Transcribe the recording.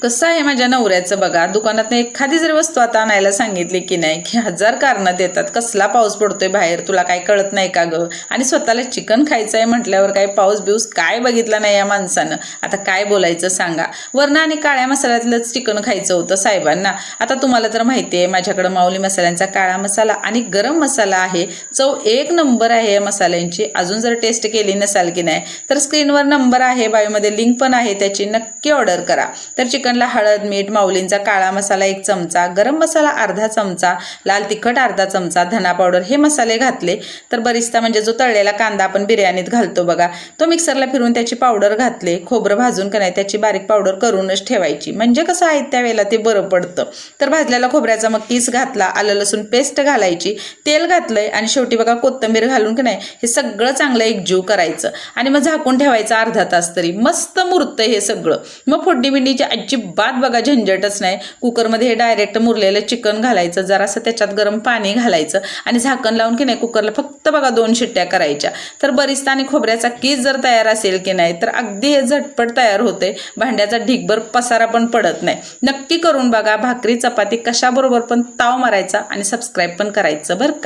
कसं आहे माझ्या नवऱ्याचं बघा, दुकानात एखादी जरी वस्तू आता आणायला सांगितली की नाही की हजार कारणं देतात. कसला पाऊस पडतोय बाहेर, तुला काय कळत नाही का ग? आणि स्वतःला चिकन खायचं आहे म्हटल्यावर काय पाऊस बिऊस काय बघितला नाही या माणसानं. आता काय बोलायचं सांगा. वरण आणि काळ्या मसाल्यातलंच चिकन खायचं होतं साहेबांना. आता तुम्हाला तर माहिती आहे माझ्याकडं माऊली मसाल्यांचा काळा मसाला आणि गरम मसाला आहे. चव एक नंबर आहे या मसाल्यांची. अजून जर टेस्ट केली नसाल की नाही तर स्क्रीनवर नंबर आहे, बायोमध्ये लिंक पण आहे त्याची, नक्की ऑर्डर करा. तर चिकनला हळद, मीठ, माऊलींचा काळा मसाला 1 चमचा, गरम मसाला अर्धा चमचा, लाल तिखट अर्धा चमचा, धना पावडर हे मसाले घातले. तर बरिस्ता म्हणजे जो तळलेला कांदा आपण बिर्याणीत घालतो बघा, तो मिक्सरला फिरून त्याची पावडर घातले. खोबरं भाजून का नाही त्याची बारीक पावडर करूनच ठेवायची, म्हणजे कसं आहे त्यावेळेला ते बरं पडतं. तर भाजलेला खोबऱ्याचा मग किस घातला, आलं लसूण पेस्ट घालायची, तेल घातलंय आणि शेवटी बघा कोथिंबीर घालून की नाही हे सगळं चांगलं एकजीव करायचं आणि मग झाकून ठेवायचं अर्धा तास तरी. मस्त मुरतं हे सगळं. मग फोडणी बिंडीची अजिबात बघा झंझटच नाही. कुकरमध्ये हे डायरेक्ट मुरलेलं चिकन घालायचं, जरासं त्याच्यात गरम पाणी घालायचं आणि झाकण लावून की नाही कुकरला फक्त बघा 2 शिट्ट्या करायच्या. तर बरिस्ता आणि खोबऱ्याचा किस जर तयार असेल की नाही तर अगदी हे झटपट तयार होते. भांड्याचा ढीगभर पसारा पण पडत नाही. नक्की करून बघा. भाकरी चपाती कशाबरोबर पण ताव मारायचा आणि सबस्क्राईब पण करायचं बरं का.